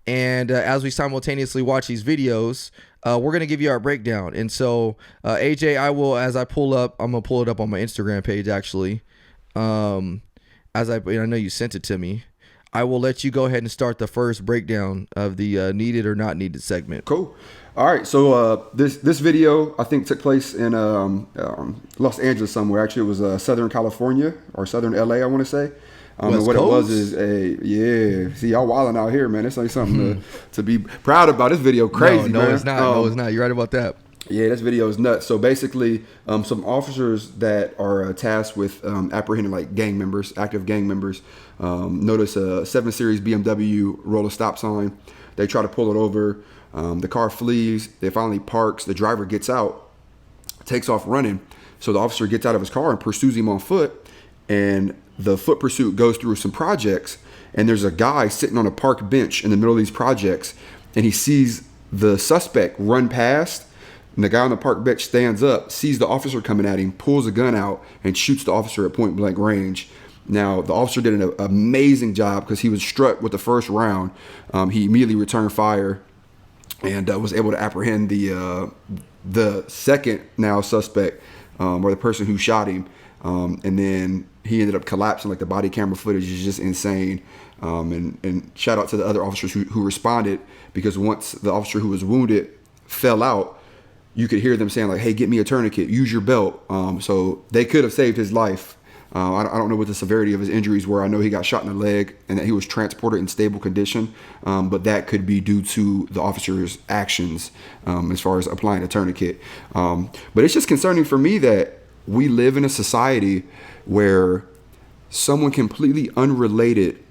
And as we simultaneously watch these videos, we're going to give you our breakdown. And so, AJ, I will, as I pull up, I'm going to pull it up on my Instagram page, actually. As I know you sent it to me. I will let you go ahead and start the first breakdown of the needed or not needed segment. Cool. All right. So this video, I think, took place in Los Angeles somewhere. Actually, it was Southern California or Southern LA, I want to say. And what Coast? it was is see, y'all wilding out here, man. It's like something to be proud about. This video crazy, no, man. it's not. No, it's not. You're right about that. Yeah, this video is nuts. So basically, some officers that are tasked with apprehending like gang members, active gang members, notice a 7 Series BMW roll a stop sign. They try to pull it over. The car flees. They finally parks. The driver gets out, takes off running. So the officer gets out of his car and pursues him on foot. And the foot pursuit goes through some projects. And there's a guy sitting on a park bench in the middle of these projects. And he sees the suspect run past. And the guy on the park bench stands up, sees the officer coming at him, pulls a gun out, and shoots the officer at point blank range. Now, the officer did an amazing job because he was struck with the first round. He immediately returned fire and was able to apprehend the second now suspect, or the person who shot him. And then he ended up collapsing. Like, the body camera footage is just insane. And shout out to the other officers who responded, because once the officer who was wounded fell out, you could hear them saying like, "Hey, get me a tourniquet, use your belt." So they could have saved his life. I don't know what the severity of his injuries were. I know he got shot in the leg and that he was transported in stable condition. But that could be due to the officer's actions as far as applying a tourniquet. But it's just concerning for me that we live in a society where someone completely unrelated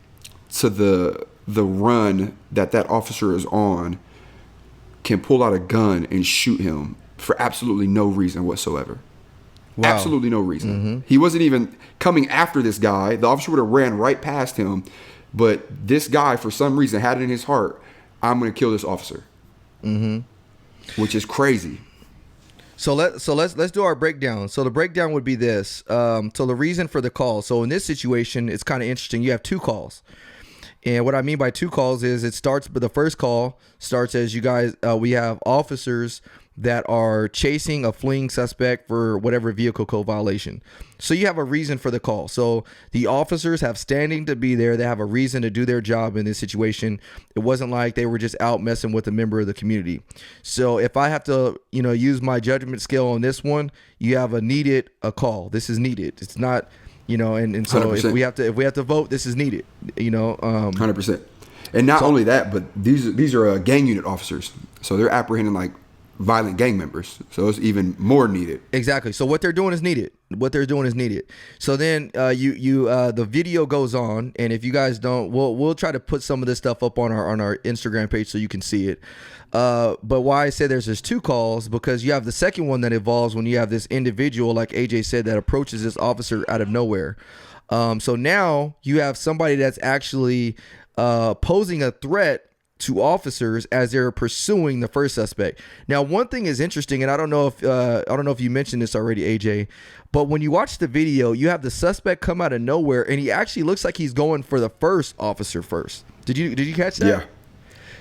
to the run that officer is on can pull out a gun and shoot him for absolutely no reason whatsoever. Wow. Absolutely no reason. Mm-hmm. He wasn't even coming after this guy. The officer would have ran right past him. But this guy, for some reason, had it in his heart, I'm going to kill this officer. Mm-hmm. Which is crazy. So let's do our breakdown. So the breakdown would be this. So the reason for the call. So in this situation, it's kind of interesting. You have 2 calls. And what I mean by 2 calls is but the first call starts as you guys, we have officers that are chasing a fleeing suspect for whatever vehicle code violation. So you have a reason for the call. So the officers have standing to be there. They have a reason to do their job in this situation. It wasn't like they were just out messing with a member of the community. So if I have to, use my judgment scale on this one, you have a call. This is needed. It's not... and so 100%. if we have to vote, this is needed. 100%. And not only that, but these are gang unit officers, so they're apprehending like violent gang members. So it's even more needed. Exactly. So what they're doing is needed. So then the video goes on, and if you guys don't, we'll try to put some of this stuff up on our Instagram page so you can see it. But why I say there's 2 calls, because you have the second one that involves when you have this individual, like AJ said, that approaches this officer out of nowhere. So now you have somebody that's actually posing a threat to officers as they're pursuing the first suspect. Now, one thing is interesting, and I don't know if you mentioned this already, AJ, but when you watch the video, you have the suspect come out of nowhere, and he actually looks like he's going for the first officer first. Did you catch that? Yeah.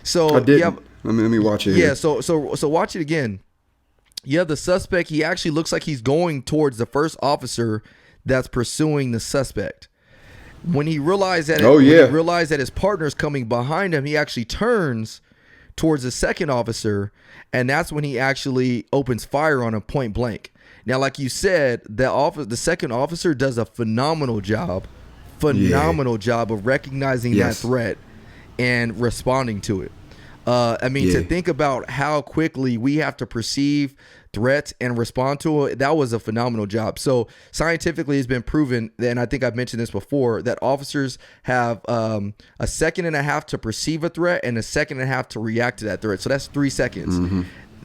So I did. Let me watch it. Yeah. So watch it again. You have the suspect. He actually looks like he's going towards the first officer that's pursuing the suspect. When he realized that his partner's coming behind him, he actually turns towards the second officer, and that's when he actually opens fire on him point blank. Now, like you said, the second officer does a phenomenal job of recognizing that threat and responding to it. To think about how quickly we have to perceive threats and respond to it, that was a phenomenal job. So scientifically, it's been proven, and I think I've mentioned this before, that officers have a 1.5 seconds to perceive a threat and a 1.5 seconds to react to that threat. So that's 3 seconds. Mm-hmm.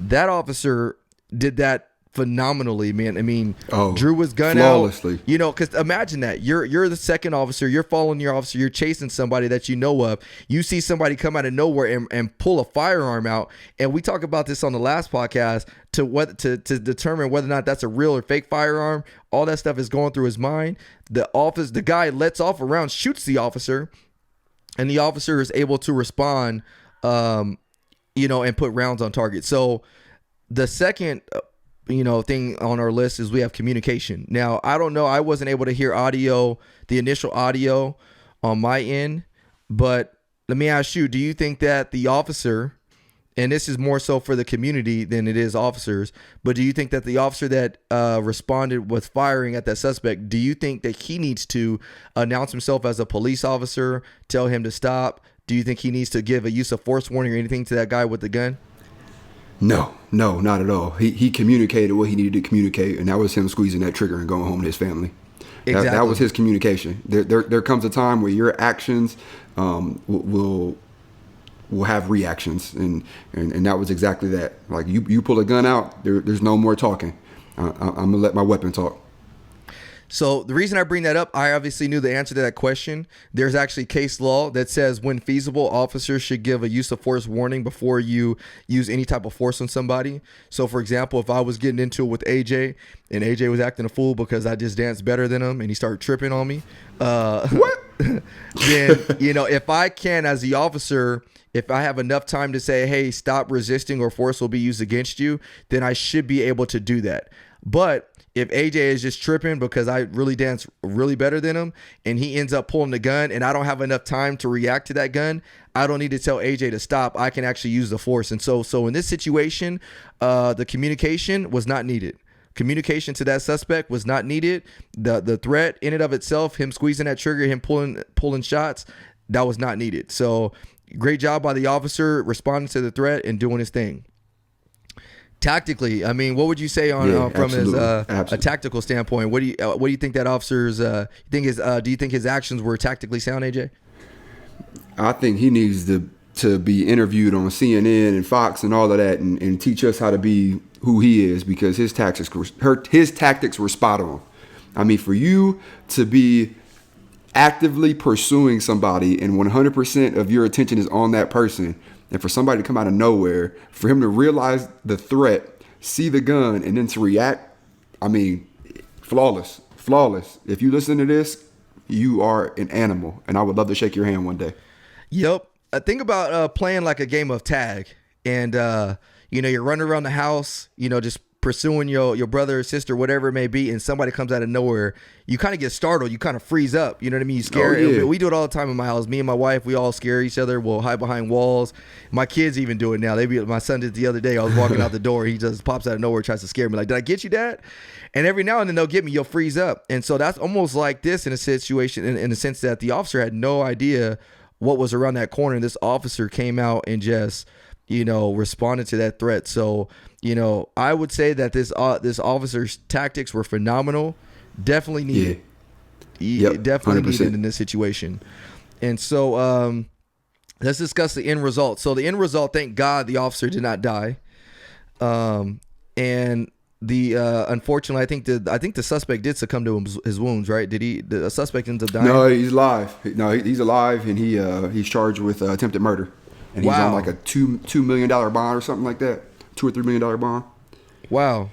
That officer did that phenomenally, man. I mean, drew his gun flawlessly out, because imagine that you're the second officer, you're following your officer, you're chasing somebody that you know of, you see somebody come out of nowhere and pull a firearm out, and we talk about this on the last podcast to determine whether or not that's a real or fake firearm. All that stuff is going through his mind. The guy lets off a round, shoots the officer, and the officer is able to respond and put rounds on target. So the second, thing on our list is we have communication. Now, I don't know. I wasn't able to hear the initial audio on my end, but let me ask you, do you think that the officer, and this is more so for the community than it is officers, but do you think that the officer that responded with firing at that suspect, do you think that he needs to announce himself as a police officer, tell him to stop? Do you think he needs to give a use of force warning or anything to that guy with the gun? No, not at all. He communicated what he needed to communicate, and that was him squeezing that trigger and going home to his family. Exactly. That was his communication. There comes a time where your actions will have reactions, and that was exactly that. Like you pull a gun out, there's no more talking. I'm gonna let my weapon talk. So the reason I bring that up, I obviously knew the answer to that question. There's actually case law that says when feasible, officers should give a use of force warning before you use any type of force on somebody. So for example, if I was getting into it with AJ and AJ was acting a fool because I just danced better than him and he started tripping on me, what? Then, if I can, as the officer, if I have enough time to say, hey, stop resisting or force will be used against you, then I should be able to do that. But if AJ is just tripping because I really dance really better than him and he ends up pulling the gun and I don't have enough time to react to that gun, I don't need to tell AJ to stop. I can actually use the force. And so in this situation, the communication was not needed. Communication to that suspect was not needed. The threat in and of itself, him squeezing that trigger, him pulling shots, that was not needed. So great job by the officer responding to the threat and doing his thing. Tactically, I mean, what would you say on from his a tactical standpoint? What do you think that officer's do you think his actions were tactically sound, AJ? I think he needs to be interviewed on CNN and Fox and all of that, and teach us how to be who he is, because his tactics were spot on. I mean, for you to be actively pursuing somebody and 100% of your attention is on that person, and for somebody to come out of nowhere, for him to realize the threat, see the gun, and then to react, I mean, flawless. If you listen to this, you are an animal, and I would love to shake your hand one day. Yep. Think about playing like a game of tag, and you're running around the house, just pursuing your brother or sister, whatever it may be, and somebody comes out of nowhere. You kind of get startled. You kind of freeze up. You know what I mean? You scare. Oh, yeah. We do it all the time in my house. Me and my wife, we all scare each other. We'll hide behind walls. My kids even do it now. My son did the other day. I was walking out the door. He just pops out of nowhere, tries to scare me. Like, did I get you, Dad? And every now and then they'll get me. You'll freeze up. And so that's almost like this in a situation, in the sense that the officer had no idea what was around that corner. And this officer came out and just, responded to that threat. So, I would say that this officer's tactics were phenomenal. Definitely needed. Yeah. Yep, definitely 100%. needed in this situation. And so let's discuss the end result. So the end result, thank God the officer did not die. And the unfortunately, I think the suspect did succumb to his wounds, right? The suspect ends up dying? No, he's alive. No, he's alive, and he's charged with attempted murder. And he's on like a $2 million bond or something like that. $2 or $3 million bond. Wow.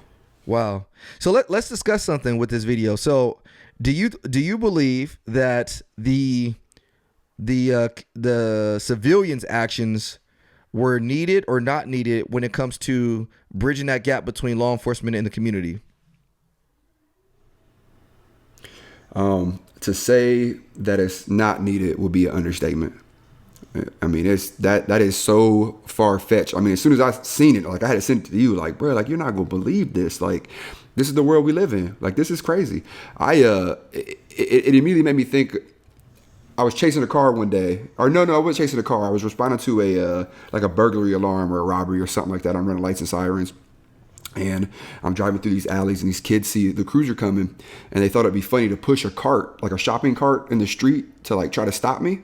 So let's discuss something with this video. So do you believe that the civilians' actions were needed or not needed when it comes to bridging that gap between law enforcement and the community? To say that it's not needed would be an understatement. I mean, that is so far-fetched. I mean, as soon as I seen it, like, I had to send it to you, like, bro, like, you're not gonna believe this. Like, this is the world we live in. Like, this is crazy. It immediately made me think. I was chasing a car one day, or no, I wasn't chasing a car. I was responding to a burglary alarm or a robbery or something like that. I'm running lights and sirens, and I'm driving through these alleys, and these kids see the cruiser coming, and they thought it'd be funny to push a cart, like a shopping cart, in the street to like try to stop me.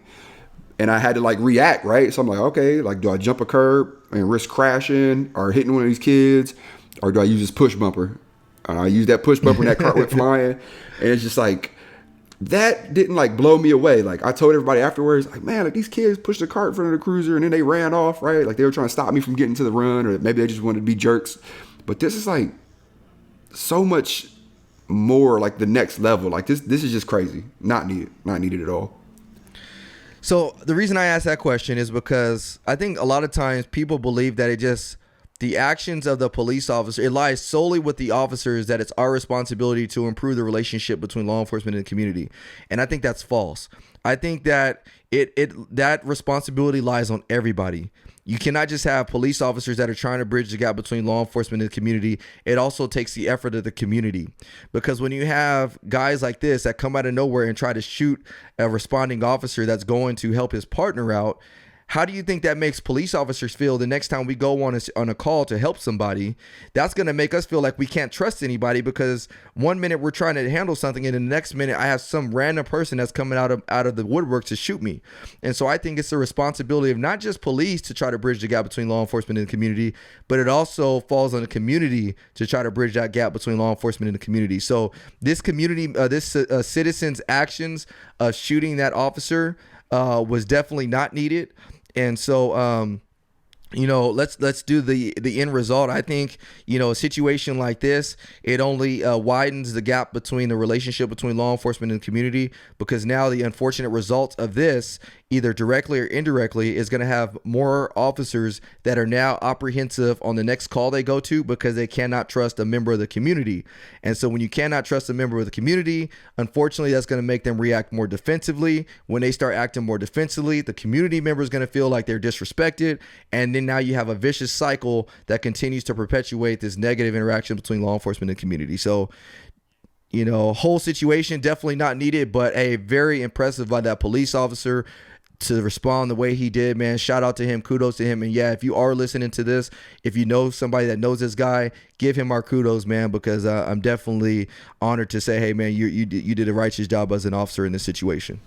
And I had to like react, right? So I'm like, okay, like, do I jump a curb and risk crashing or hitting one of these kids? Or do I use this push bumper? And I used that push bumper and that cart went flying. And it's just like, that didn't like blow me away. Like, I told everybody afterwards, like, man, like, these kids pushed the cart in front of the cruiser and then they ran off, right? Like, they were trying to stop me from getting to the run, or maybe they just wanted to be jerks. But this is like so much more like the next level. Like, this is just crazy. Not needed at all. So the reason I ask that question is because I think a lot of times people believe that the actions of the police officer, it lies solely with the officers, that it's our responsibility to improve the relationship between law enforcement and the community. And I think that's false. I think that that responsibility lies on everybody. You cannot just have police officers that are trying to bridge the gap between law enforcement and the community. It also takes the effort of the community, because when you have guys like this that come out of nowhere and try to shoot a responding officer that's going to help his partner out, how do you think that makes police officers feel the next time we go on a call to help somebody? That's going to make us feel like we can't trust anybody, because one minute we're trying to handle something and the next minute I have some random person that's coming out of the woodwork to shoot me. And so I think it's the responsibility of not just police to try to bridge the gap between law enforcement and the community, but it also falls on the community to try to bridge that gap between law enforcement and the community. So this community, citizens' actions of shooting that officer was definitely not needed. And so, let's do the end result. I think, a situation like this, it only widens the gap between the relationship between law enforcement and the community, because now the unfortunate result of this, either directly or indirectly, is going to have more officers that are now apprehensive on the next call they go to, because they cannot trust a member of the community. And so when you cannot trust a member of the community, unfortunately, that's going to make them react more defensively. When they start acting more defensively, the community member is going to feel like they're disrespected. And then now you have a vicious cycle that continues to perpetuate this negative interaction between law enforcement and community. So, whole situation definitely not needed, but very impressive by that police officer to respond the way he did, man. Shout out to him. Kudos to him. And yeah, if you are listening to this, if you know somebody that knows this guy, give him our kudos, man, because I'm definitely honored to say, hey, man, you did a righteous job as an officer in this situation.